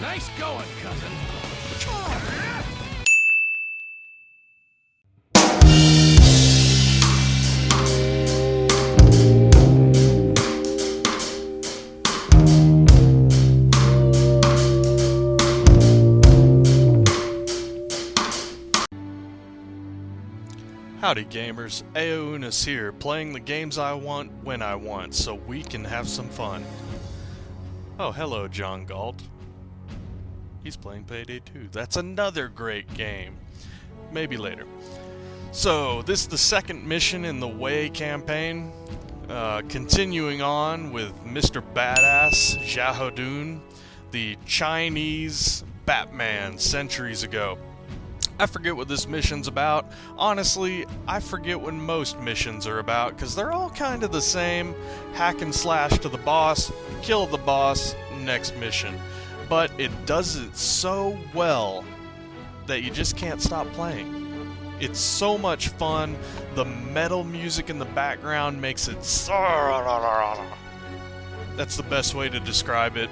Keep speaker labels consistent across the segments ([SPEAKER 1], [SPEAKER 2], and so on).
[SPEAKER 1] Nice going, cousin.
[SPEAKER 2] Howdy gamers, Aounas here, playing the games I want when I want, so we can have some fun. Oh, hello John Galt. He's playing Payday 2. That's another great game. Maybe later. So, this is the second mission in the Way campaign. Continuing on with Mr. Badass, Xiaodun, the Chinese Batman centuries ago. I forget what this mission's about. Honestly, I forget what most missions are about, because they're all kind of the same. Hack and slash to the boss, kill the boss, next mission. But it does it so well that you just can't stop playing. It's so much fun. The metal music in the background makes it so... That's the best way to describe it.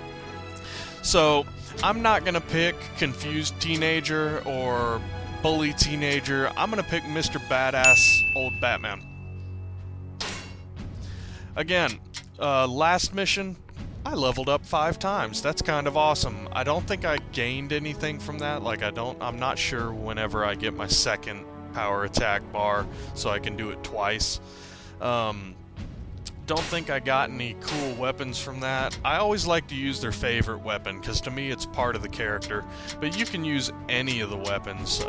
[SPEAKER 2] So, I'm not going to pick Confused Teenager or Bully Teenager. I'm going to pick Mr. Badass Old Batman. Again, last mission, I leveled up 5 times. That's kind of awesome. I don't think I gained anything from that. I'm not sure whenever I get my second power attack bar, so I can do it twice. Don't think I got any cool weapons from that. I always like to use their favorite weapon, because to me it's part of the character. But you can use any of the weapons.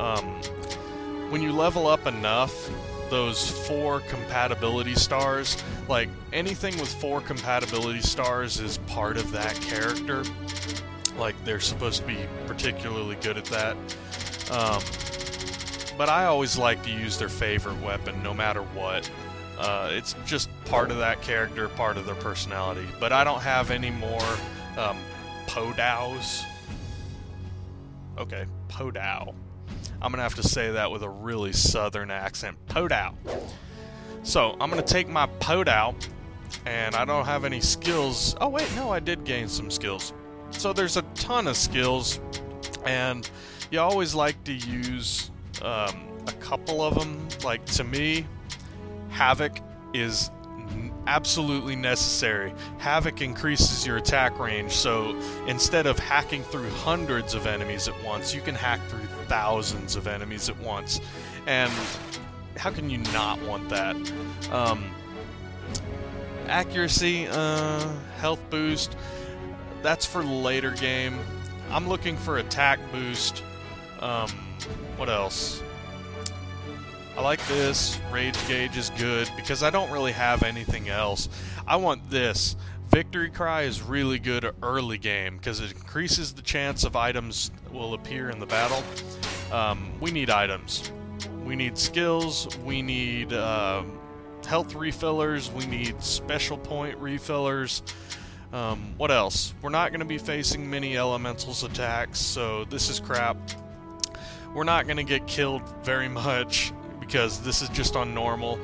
[SPEAKER 2] When you level up enough, those 4 compatibility stars, like anything with 4 compatibility stars is part of that character. Like they're supposed to be particularly good at that. But I always like to use their favorite weapon no matter what. It's just part of that character, part of their personality. But I don't have any more Podows. Okay, Podow. I'm going to have to say that with a really southern accent. Podow. So, I'm going to take my Podow, and I don't have any skills. Oh wait, no, I did gain some skills. So there's a ton of skills, and you always like to use a couple of them. Like, to me, Havoc is absolutely necessary. Havoc increases your attack range, so instead of hacking through hundreds of enemies at once, you can hack through thousands of enemies at once. And how can you not want that? Accuracy, health boost, that's for later game. I'm looking for attack boost. What else? I like this. Rage gauge is good because I don't really have anything else. I want this. Victory Cry is really good early game because it increases the chance of items will appear in the battle. We need items. We need skills. We need health refillers. We need special point refillers. What else? We're not going to be facing many elementals attacks, so this is crap. We're not going to get killed very much, because this is just on normal,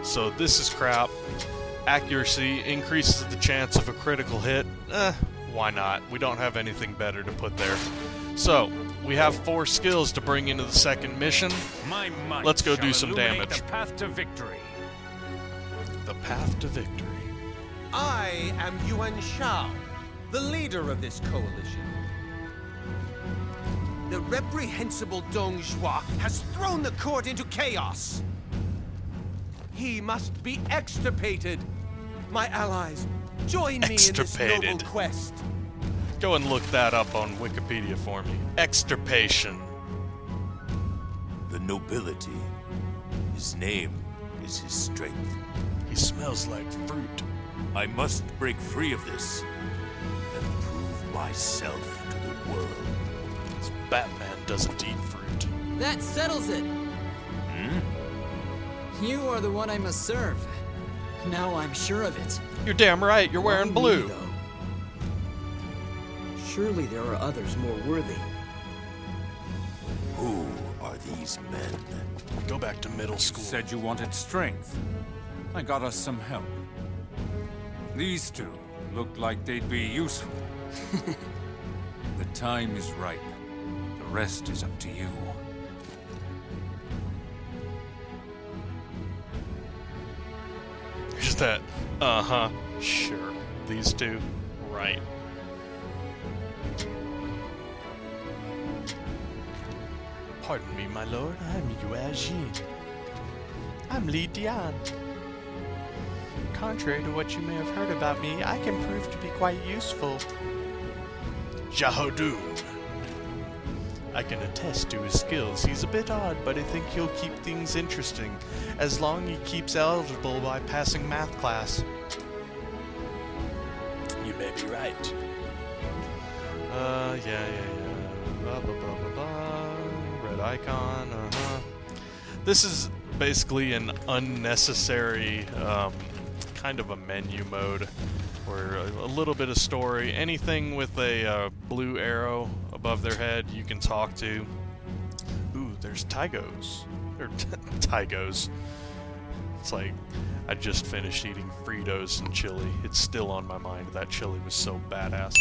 [SPEAKER 2] so this is crap. Accuracy increases the chance of a critical hit. Why not? We don't have anything better to put there. So, we have 4 skills to bring into the second mission. Let's go do some damage.
[SPEAKER 1] The path to victory.
[SPEAKER 2] The path to victory.
[SPEAKER 3] I am Yuan Shao, the leader of this coalition. The reprehensible Dong Zhuo has thrown the court into chaos. He must be extirpated. My allies, join me in this noble quest.
[SPEAKER 2] Go and look that up on Wikipedia for me. Extirpation.
[SPEAKER 4] The nobility. His name is his strength.
[SPEAKER 2] He smells like fruit.
[SPEAKER 4] I must break free of this and prove myself to the world.
[SPEAKER 2] Batman doesn't eat fruit.
[SPEAKER 5] That settles it! You are the one I must serve. Now I'm sure of it.
[SPEAKER 2] You're damn right, you're wearing
[SPEAKER 5] Why
[SPEAKER 2] blue.
[SPEAKER 5] me, though? Surely there are others more worthy.
[SPEAKER 4] Who are these men?
[SPEAKER 2] Go back to middle school.
[SPEAKER 1] Said you wanted strength. I got us some help. These two looked like they'd be useful. The time is ripe. The rest is up to you.
[SPEAKER 2] There's that, sure. These two, right. Pardon me, my lord. I'm Yuajin. I'm Li Dian. Contrary to what you may have heard about me, I can prove to be quite useful. Jahodun. I can attest to his skills. He's a bit odd, but I think he'll keep things interesting, as long as he keeps eligible by passing math class. You may be right. Yeah. Blah, blah, blah, blah, blah. Red icon, This is basically an unnecessary, kind of a menu mode, where a little bit of story, anything with a blue arrow above their head you can talk to. Ooh, there's Tygos. Or Tygos. It's like, I just finished eating Fritos and chili. It's still on my mind. That chili was so badass.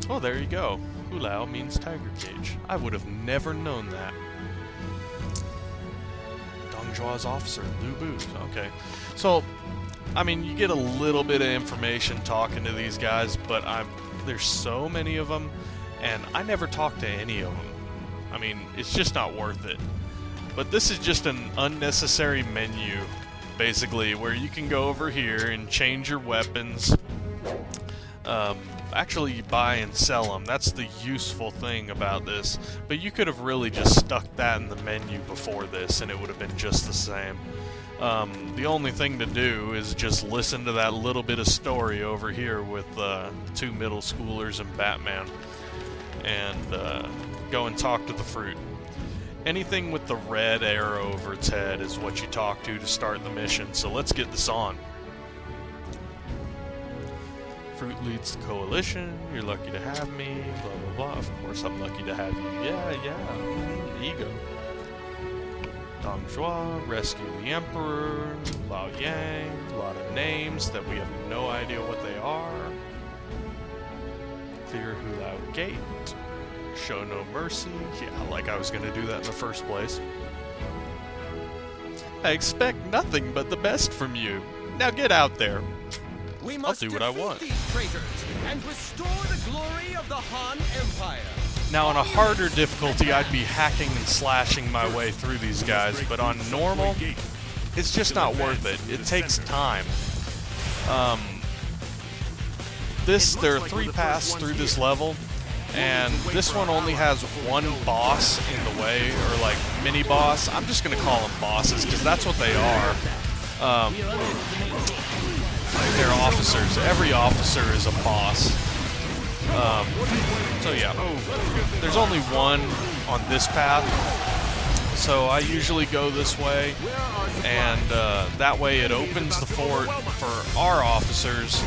[SPEAKER 2] Oh, there you go. Hulao means tiger cage. I would have never known that. Dongjua's officer, Lu Bu's. Okay. So, I mean, you get a little bit of information talking to these guys, but there's so many of them, and I never talk to any of them. I mean, it's just not worth it. But this is just an unnecessary menu, basically, where you can go over here and change your weapons. Actually, you buy and sell them. That's the useful thing about this. But you could have really just stuck that in the menu before this, and it would have been just the same. The only thing to do is just listen to that little bit of story over here with two middle schoolers and Batman, and go and talk to the fruit. Anything with the red arrow over its head is what you talk to start the mission, so let's get this on. Fruit leads the coalition, you're lucky to have me, blah blah blah. Of course I'm lucky to have you. Yeah, ego. Dongjua, rescue the Emperor, Lao Yang, a lot of names that we have no idea what they are. Clear Hulao Gate, show no mercy. Yeah, like I was gonna do that in the first place. I expect nothing but the best from you. Now get out there.
[SPEAKER 3] We must
[SPEAKER 2] I'll do what I want.
[SPEAKER 3] these traitors and restore the glory of the Han Empire.
[SPEAKER 2] Now on a harder difficulty, I'd be hacking and slashing my way through these guys, but on normal, it's just not worth it. It takes time. There are 3 paths through this level, and this one only has one boss in the way, or like mini boss. I'm just gonna call them bosses because that's what they are. They're officers. Every officer is a boss. So yeah, there's only one on this path, so I usually go this way, and that way it opens the fort for our officers,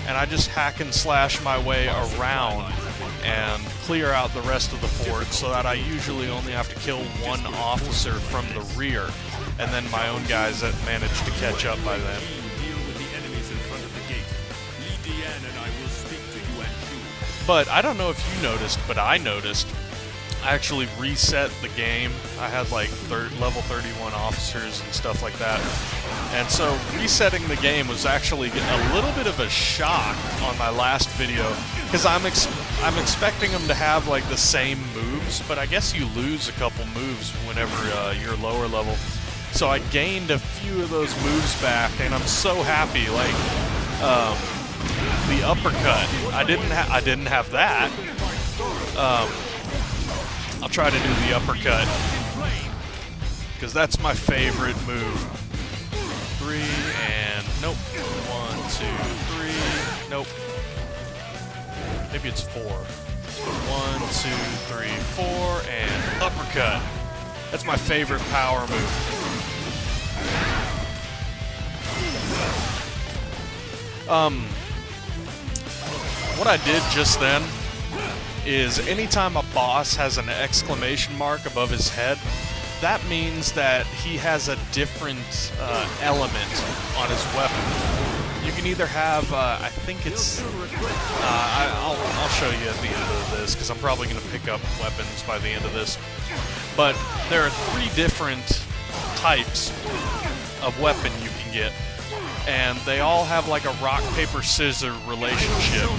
[SPEAKER 2] and I just hack and slash my way around and clear out the rest of the fort, so that I usually only have to kill one officer from the rear, and then my own guys that manage to catch up by then. But I don't know if you noticed, but I noticed. I actually reset the game. I had like level 31 officers and stuff like that. And so resetting the game was actually a little bit of a shock on my last video, because I'm expecting them to have like the same moves, but I guess you lose a couple moves whenever you're lower level. So I gained a few of those moves back, and I'm so happy. Like, the uppercut, I didn't have that. I'll try to do the uppercut, because that's my favorite move. 3 and nope. 1, 2, 3. Nope. Maybe it's 4. 1, 2, 3, 4, and uppercut. That's my favorite power move. What I did just then is anytime a boss has an exclamation mark above his head, that means that he has a different element on his weapon. you can either have, I think it's, I'll show you at the end of this, because I'm probably going to pick up weapons by the end of this. But there are 3 different types of weapon you can get, and they all have like a rock, paper, scissors relationship.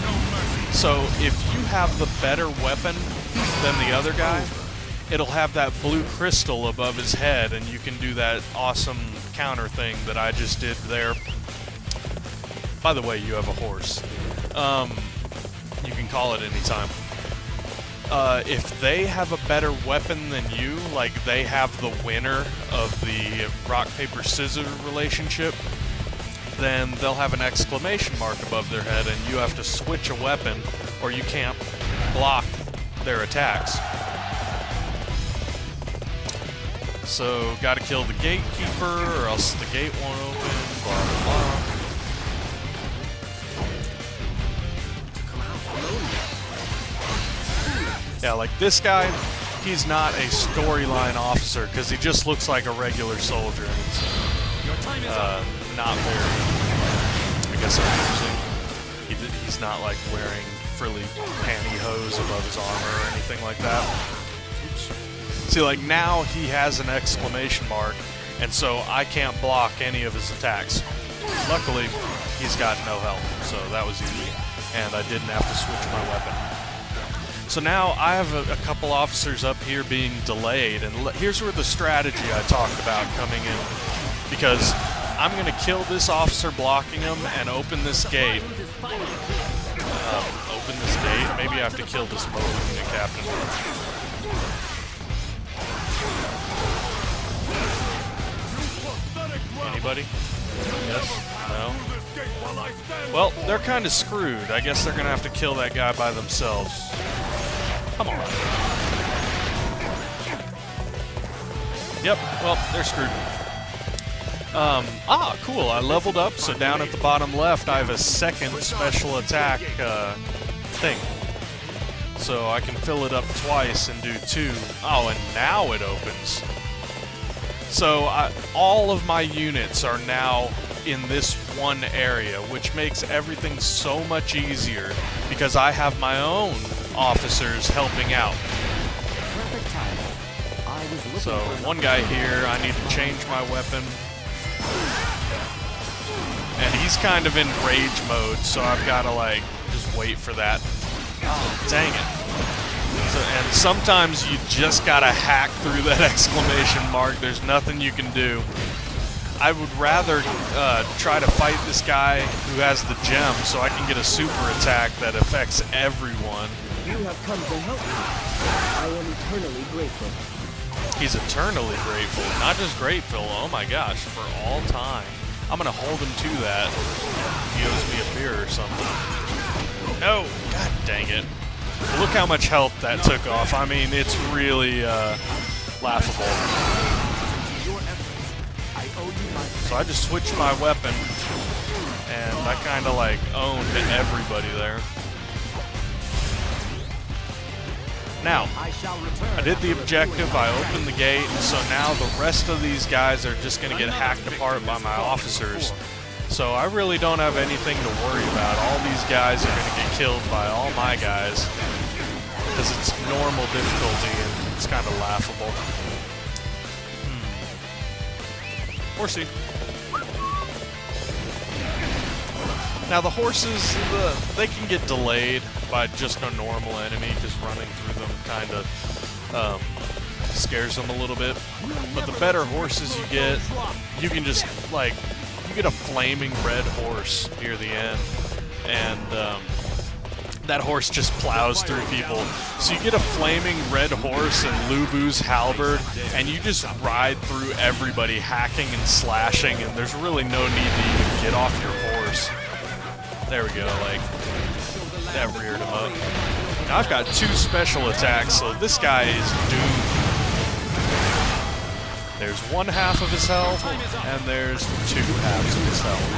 [SPEAKER 2] So if you have the better weapon than the other guy, it'll have that blue crystal above his head, and you can do that awesome counter thing that I just did there. By the way, you have a horse. You can call it anytime. If they have a better weapon than you, like they have the winner of the rock, paper, scissors relationship, then they'll have an exclamation mark above their head, and you have to switch a weapon, or you can't block their attacks. So, gotta kill the gatekeeper, or else the gate won't open, blah, blah, blah. Yeah, like this guy, he's not a storyline officer, because he just looks like a regular soldier. It's not very, I guess, amusing. He's not like wearing frilly pantyhose above his armor or anything like that. Oops. See, like now he has an exclamation mark, and so I can't block any of his attacks. Luckily, he's got no health, so that was easy, and I didn't have to switch my weapon. So now I have a couple officers up here being delayed, and here's where the strategy I talked about coming in. Because I'm going to kill this officer blocking him and open this gate. Open this gate? Maybe I have to kill this mobile unit captain. Anybody? Yes? No? Well, they're kind of screwed. I guess they're going to have to kill that guy by themselves. Come on. Yep, well, they're screwed. Cool, I leveled up, so down at the bottom left I have a second special attack thing. So I can fill it up twice and do 2. Oh, and now it opens. So all of my units are now in this one area, which makes everything so much easier because I have my own officers helping out. So one guy here, I need to change my weapon. And he's kind of in rage mode, so I've got to like just wait for that. Oh, dang it. So, and sometimes you just gotta hack through that exclamation mark. There's nothing you can do. I would rather try to fight this guy who has the gem so I can get a super attack that affects everyone.
[SPEAKER 6] You have come to help me. I am eternally grateful.
[SPEAKER 2] He's eternally grateful, not just grateful, oh my gosh, for all time. I'm gonna hold him to that. He owes me a beer or something. No! God dang it. Look how much health that took off. I mean, it's really laughable. So I just switched my weapon, and I kind of like owned everybody there. Now, I did the objective, I opened the gate, and so now the rest of these guys are just going to get hacked apart by my officers. So I really don't have anything to worry about. All these guys are going to get killed by all my guys, because it's normal difficulty and it's kind of laughable. Horsey. Now the horses, they can get delayed by just a normal enemy, just running through them kind of scares them a little bit. But the better horses you get, you can just like, you get a flaming red horse near the end, and that horse just plows through people. So you get a flaming red horse and Lubu's halberd, and you just ride through everybody, hacking and slashing, and there's really no need to even get off your horse. There we go, like, that reared him up. Now I've got 2 special attacks, so this guy is doomed. There's 1 half of his health, and there's 2 halves of his health.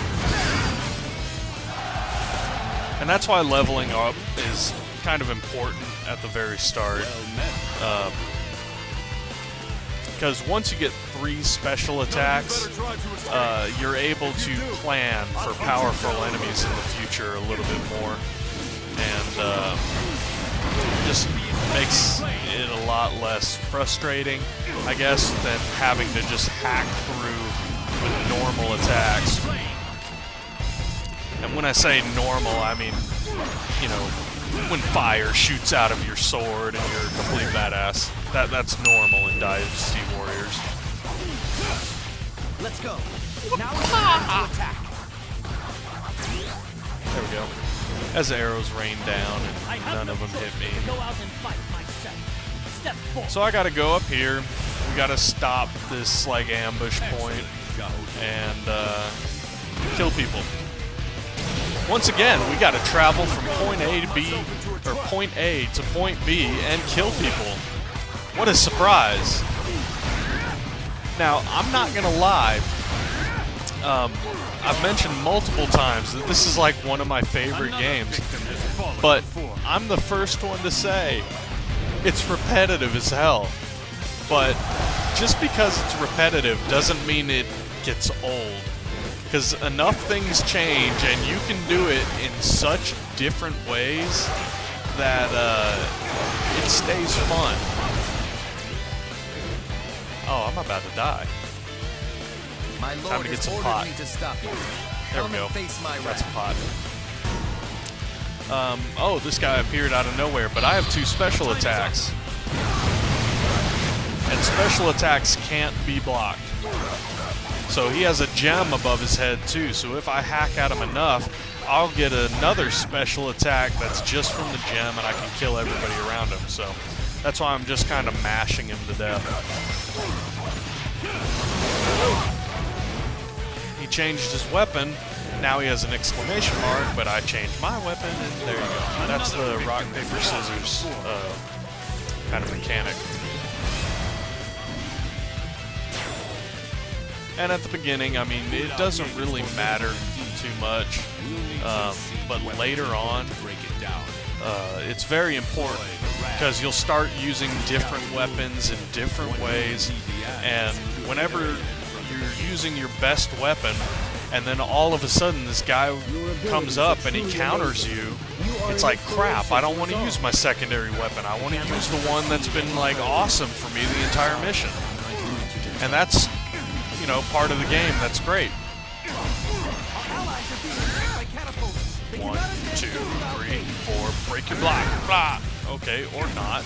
[SPEAKER 2] And that's why leveling up is kind of important at the very start. because once you get 3 special attacks, you're able to plan for powerful enemies in the future a little bit more, and just makes it a lot less frustrating, I guess, than having to just hack through with normal attacks. And when I say normal, I mean, you know, when fire shoots out of your sword and you're a complete badass. That's normal in Dynasty Warriors.
[SPEAKER 5] Let's go. Now it's time to attack.
[SPEAKER 2] There we go. As the arrows rain down and none of them hit me.
[SPEAKER 6] Go out and fight myself. Step forward.
[SPEAKER 2] So I gotta go up here. We gotta stop this like ambush point and kill people. Once again, we gotta travel from point A to B, or point A to point B and kill people. What a surprise. Now, I'm not gonna lie. I've mentioned multiple times that this is like one of my favorite games, but I'm the first one to say it's repetitive as hell. But just because it's repetitive doesn't mean it gets old. Because enough things change, and you can do it in such different ways that it stays fun. Oh, I'm about to die.
[SPEAKER 3] My
[SPEAKER 2] Time
[SPEAKER 3] lord
[SPEAKER 2] to get
[SPEAKER 3] has
[SPEAKER 2] some
[SPEAKER 3] ordered
[SPEAKER 2] pot.
[SPEAKER 3] me to stop you.
[SPEAKER 2] There we
[SPEAKER 3] Come
[SPEAKER 2] go.
[SPEAKER 3] and face my
[SPEAKER 2] That's a
[SPEAKER 3] wrath.
[SPEAKER 2] pot. Oh, this guy appeared out of nowhere, but I have 2 special attacks. And special attacks can't be blocked. So he has a gem above his head too, so if I hack at him enough, I'll get another special attack that's just from the gem and I can kill everybody around him. So that's why I'm just kind of mashing him to death. He changed his weapon. Now he has an exclamation mark, but I changed my weapon, and there you go. That's the rock, paper, scissors kind of mechanic. And at the beginning, I mean, it doesn't really matter too much, but later on, it's very important because you'll start using different weapons in different ways, and whenever you're using your best weapon, and then all of a sudden this guy comes up and he counters you, it's like, crap, I don't want to use my secondary weapon. I want to use the one that's been, like, awesome for me the entire mission. And that's, you know, part of the game. That's great. 1, 2, 3, 4, break your block. Blah. Okay, or not.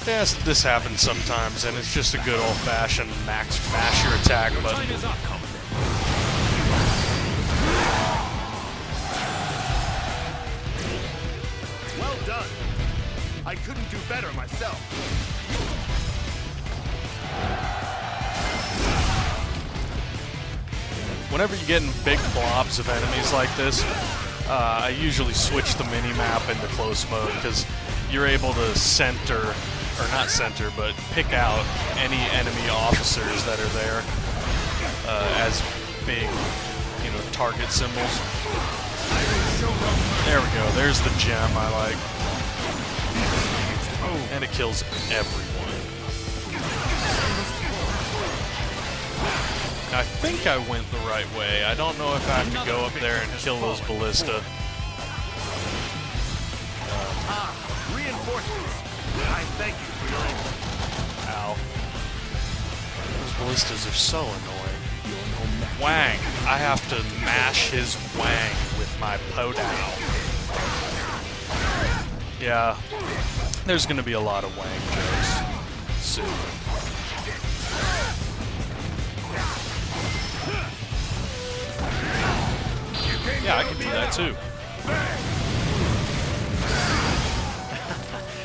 [SPEAKER 2] Yes, this happens sometimes, and it's just a good old-fashioned mash your attack button.
[SPEAKER 4] Well done. I couldn't do better myself.
[SPEAKER 2] Whenever you get in big blobs of enemies like this, I usually switch the mini-map into close mode because you're able to center, or not center, but pick out any enemy officers that are there as big, you know, target symbols. There we go. There's the gem I like. And it kills everyone. I think I went the right way. I don't know if I have to go up there and kill those ballista.
[SPEAKER 4] Reinforcements. I thank you for your help.
[SPEAKER 2] Ow. Those ballistas are so annoying. Wang. I have to mash his wang with my Podow. Yeah. There's gonna be a lot of wang jokes soon. Yeah, I can do that too.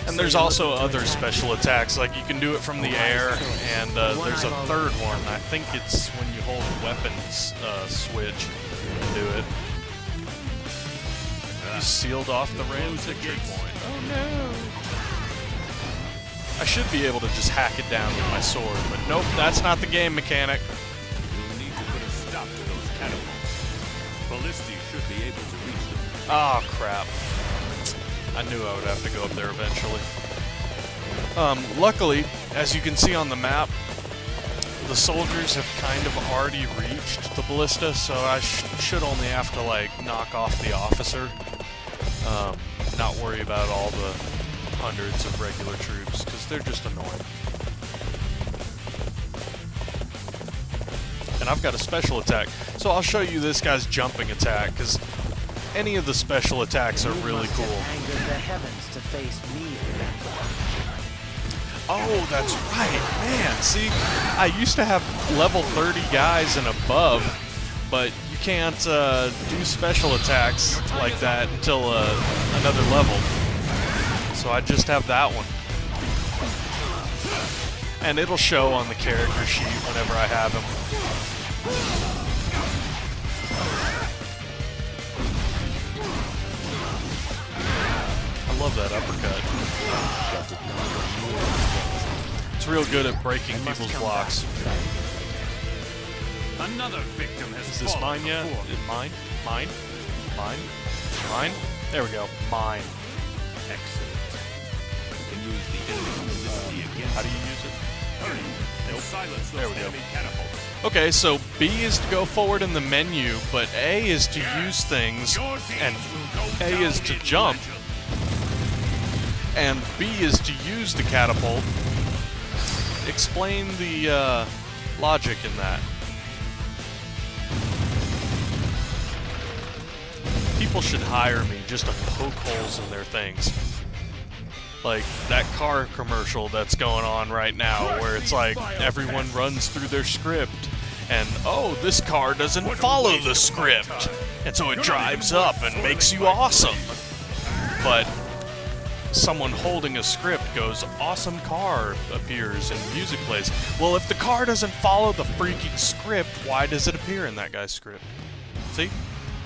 [SPEAKER 2] And there's also other special attacks, like you can do it from the air, and there's a third one. I think it's when you hold weapons switch to do it. You sealed off the random victory point. Oh no! I should be able to just hack it down with my sword, but nope, that's not the game mechanic.
[SPEAKER 4] You'll need to put a stop to Ballisti should be able to reach them.
[SPEAKER 2] Ah, crap. I knew I would have to go up there eventually. Luckily, as you can see on the map, the soldiers have kind of already reached the ballista, so I should only have to, like, knock off the officer. Not worry about all the hundreds of regular troops, because they're just annoying. And I've got a special attack, so I'll show you this guy's jumping attack, because any of the special attacks are really cool.
[SPEAKER 6] Angered the heavens to face me.
[SPEAKER 2] Oh, that's right, man. See, I used to have level 30 guys and above, but you can't do special attacks like that until another level. So I just have that one. And it'll show on the character sheet whenever I have him. I love that uppercut. It's real good at breaking people's blocks.
[SPEAKER 1] Another victim has
[SPEAKER 2] Is this mine yet?
[SPEAKER 1] before.
[SPEAKER 2] Is mine? Mine? Mine? Mine? There we go. Mine.
[SPEAKER 4] Excellent. You can use the enemy ballisti against
[SPEAKER 2] How do you use it?
[SPEAKER 4] hurry and
[SPEAKER 2] Nope.
[SPEAKER 4] silence
[SPEAKER 2] There
[SPEAKER 4] those
[SPEAKER 2] we go.
[SPEAKER 4] enemy catapults.
[SPEAKER 2] Okay, so B is to go forward in the menu, but A is to use things,
[SPEAKER 4] Your deeds
[SPEAKER 2] and
[SPEAKER 4] will go
[SPEAKER 2] A
[SPEAKER 4] down
[SPEAKER 2] is to
[SPEAKER 4] in
[SPEAKER 2] jump,
[SPEAKER 4] legend.
[SPEAKER 2] and B is to use the catapult. Explain the logic in that. People should hire me just to poke holes in their things. Like that car commercial that's going on right now, where it's like everyone runs through their script, and oh, this car doesn't follow the script, and so it drives up and makes you awesome. But someone holding a script goes, awesome car appears and music plays. Well, if the car doesn't follow the freaking script, why does it appear in that guy's script? See?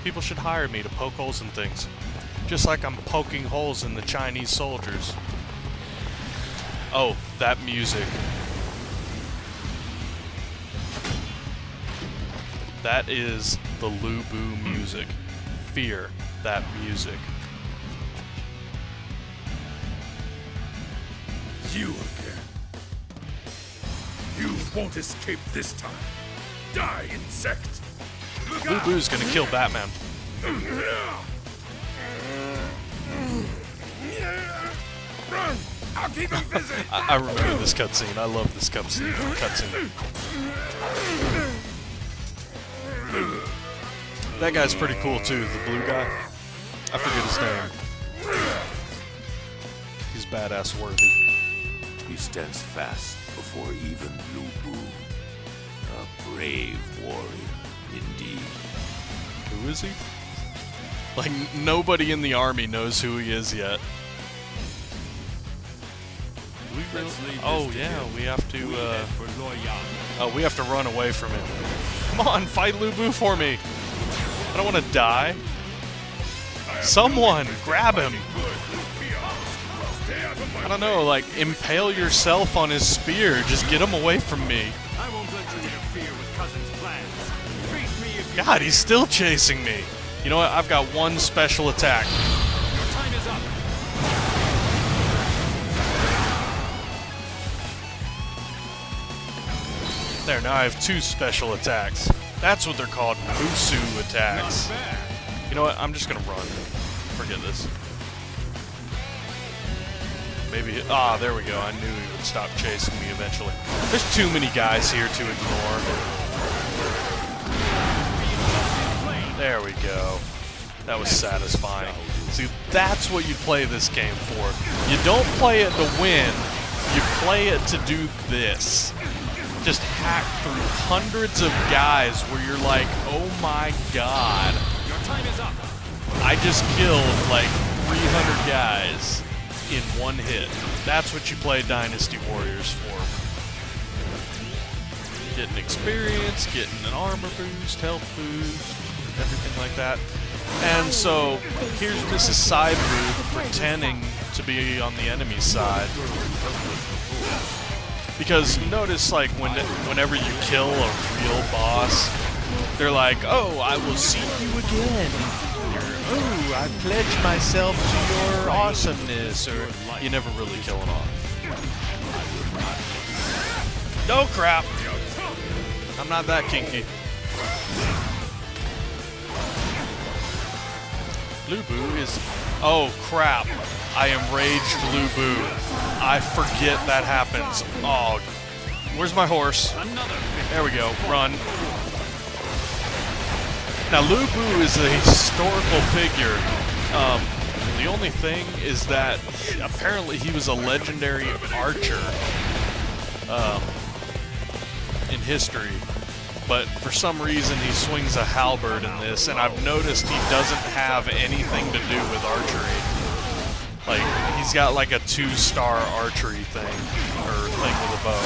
[SPEAKER 2] People should hire me to poke holes in things. Just like I'm poking holes in the Chinese soldiers. Oh, that music. That is the Lu Bu music. Fear that music.
[SPEAKER 4] You again. You won't escape this time. Die, insect. Look
[SPEAKER 2] Lu
[SPEAKER 4] out!
[SPEAKER 2] Bu's gonna kill Batman.
[SPEAKER 4] Run! I'll keep him busy.
[SPEAKER 2] I remember this cutscene. I love this cutscene. That guy's pretty cool too, the blue guy. I forget his name. He's badass worthy.
[SPEAKER 4] He stands fast before even Lu Bu. A brave warrior, indeed.
[SPEAKER 2] Who is he? Like, nobody in the army knows who he is yet. We really?
[SPEAKER 4] Let's leave
[SPEAKER 2] Oh
[SPEAKER 4] this to
[SPEAKER 2] yeah,
[SPEAKER 4] him.
[SPEAKER 2] we have to.
[SPEAKER 4] Head for Loyang.
[SPEAKER 2] Oh, we have to run away from him. Come on, fight Lu Bu for me. I don't want to die. Someone grab him. I don't know, like impale yourself on his spear. Just get him away from me.
[SPEAKER 1] I won't let you interfere with Cousin's plans. Face me if you
[SPEAKER 2] God, he's still chasing me. You know what? I've got one special attack.
[SPEAKER 1] Your time is up.
[SPEAKER 2] There, now I have two special attacks. That's what they're called, Musu attacks.
[SPEAKER 1] Bad.
[SPEAKER 2] You know what? I'm just gonna run. Forget this. Maybe. Ah, there we go. I knew he would stop chasing me eventually. There's too many guys here to ignore. There we go. That was satisfying. See, that's what you play this game for. You don't play it to win. You play it to do this. Just hack through hundreds of guys where you're like, oh my god.
[SPEAKER 1] Your time is up.
[SPEAKER 2] I just killed like 300 guys in one hit. That's what you play Dynasty Warriors for. Getting experience, getting an armor boost, health boost, everything like that. And so, here's Mrs. Saibu pretending to be on the enemy side. Because you notice, like, whenever you kill a real boss, They're like, oh, I will see you again. Oh, I pledge myself to your awesomeness. Or you never really kill it off. Oh, crap. I'm not that kinky. Lubu is... Oh, crap. I am raged Lubu. I forget that happens. Oh, where's my horse? There we go. Run. Now, Lubu is a historical figure. The only thing is that apparently he was a legendary archer in history. But for some reason he swings a halberd in this, and I've noticed he doesn't have anything to do with archery. Like, he's got like a 2-star archery thing, or thing with a bow.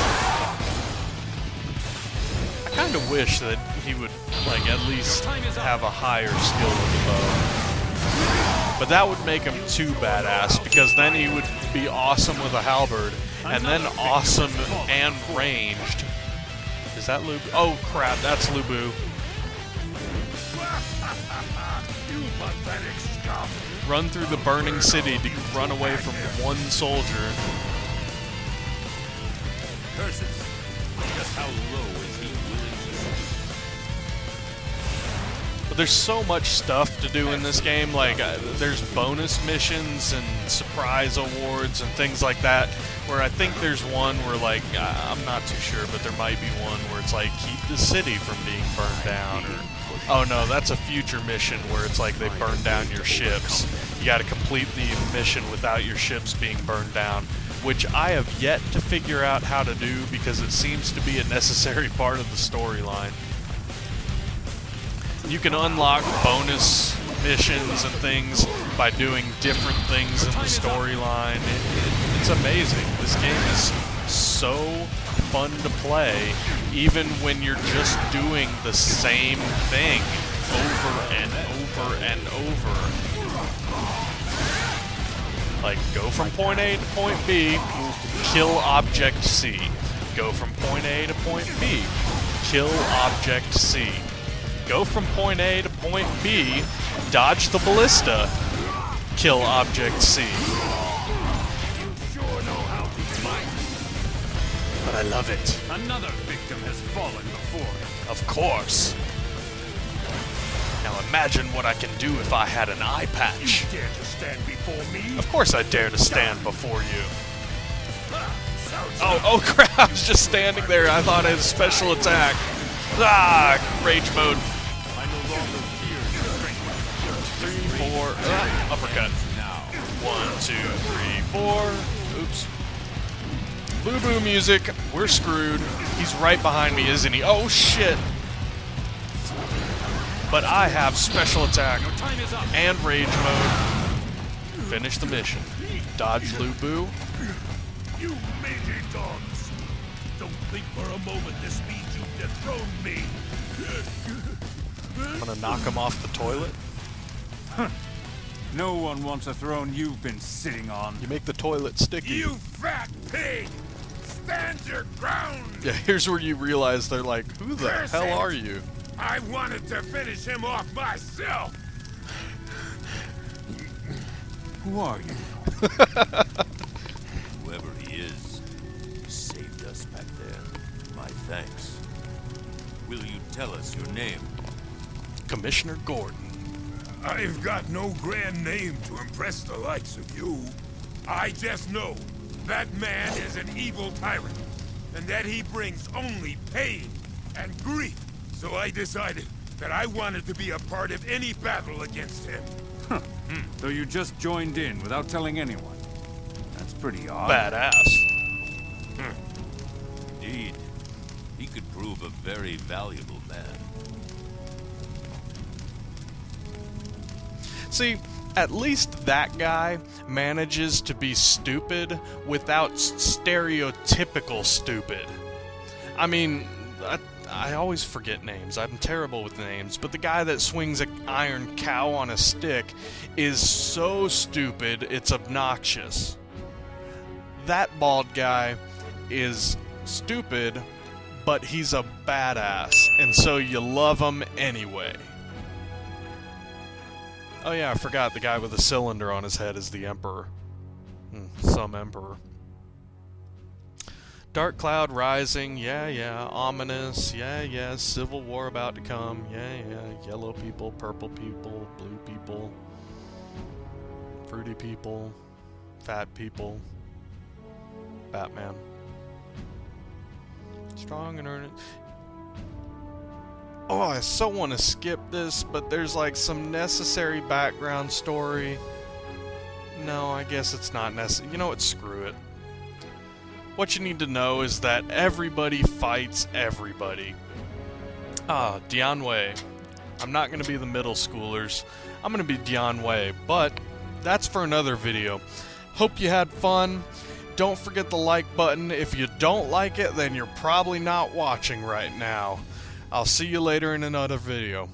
[SPEAKER 2] I kind of wish that he would, like, at least have a higher skill with the bow. But that would make him too badass, because then he would be awesome with a halberd, and then awesome and ranged. Is that Lubu? Oh crap, that's Lubu. Run through the burning city to run away from one soldier.
[SPEAKER 4] Curses. Just how low is he willing to sink?
[SPEAKER 2] But there's so much stuff to do in this game. Like, there's bonus missions and surprise awards and things like that. Where I think there's one where, like, I'm not too sure, but there might be one where it's like, keep the city from being burned down, or, oh no, that's a future mission where it's like they burn down your ships. You gotta complete the mission without your ships being burned down, which I have yet to figure out how to do because it seems to be a necessary part of the storyline. You can unlock bonus missions and things by doing different things in the storyline. It's amazing. This game is so fun to play, even when you're just doing the same thing over and over and over. Like, go from point A to point B, kill object C. Go from point A to point B, kill object C. Go from point A to point B, dodge the ballista, kill object C. But I love it.
[SPEAKER 1] Another victim has fallen before him.
[SPEAKER 2] Of course. Now imagine what I can do if I had an eye patch.
[SPEAKER 4] Dare to stand before me?
[SPEAKER 2] Of course I dare to stand before you. Oh crap, I was just standing there. I thought I had a special attack. Ah, rage mode.
[SPEAKER 1] I no longer fear your strength.
[SPEAKER 2] 3, 4, uppercut. 1, 2, 3, 4. Oops. Lubu music. We're screwed. He's right behind me, isn't he? Oh shit. But I have special attack and rage mode. Finish the mission. Dodge Lubu.
[SPEAKER 4] You meaty dogs! Don't think for a moment this means you've dethroned me!
[SPEAKER 2] I'm gonna knock him off the toilet.
[SPEAKER 1] No one wants a throne you've been sitting on.
[SPEAKER 2] You make the toilet sticky.
[SPEAKER 4] You fat pig! Stand your ground!
[SPEAKER 2] Yeah, here's where you realize they're like, who the
[SPEAKER 4] Curse
[SPEAKER 2] hell
[SPEAKER 4] it.
[SPEAKER 2] are you?
[SPEAKER 4] I wanted to finish him off myself!
[SPEAKER 1] Who are you?
[SPEAKER 4] Whoever he is, saved us back there. My thanks. Will you tell us your name?
[SPEAKER 2] Commissioner Gordon.
[SPEAKER 4] I've got no grand name to impress the likes of you. I just know that man is an evil tyrant, and that he brings only pain and grief. So I decided that I wanted to be a part of any battle against him.
[SPEAKER 1] So you just joined in without telling anyone. That's pretty odd.
[SPEAKER 2] Badass.
[SPEAKER 4] Indeed, he could prove a very valuable man.
[SPEAKER 2] See, at least that guy manages to be stupid without stereotypical stupid. I mean, I always forget names. I'm terrible with names. But the guy that swings an iron cow on a stick is so stupid, it's obnoxious. That bald guy is stupid, but he's a badass. And so you love them anyway. Oh yeah, I forgot the guy with the cylinder on his head is the Emperor. Some Emperor. Dark cloud rising, yeah, ominous, yeah, civil war about to come, yeah, yellow people, purple people, blue people, fruity people, fat people, Batman. Strong and earnest. Oh, I so want to skip this, but there's like some necessary background story. No, I guess it's not necessary. You know what, screw it. What you need to know is that everybody fights everybody. Dian Wei. I'm not going to be the middle schoolers. I'm going to be Dian Wei, but that's for another video. Hope you had fun. Don't forget the like button. If you don't like it, then you're probably not watching right now. I'll see you later in another video.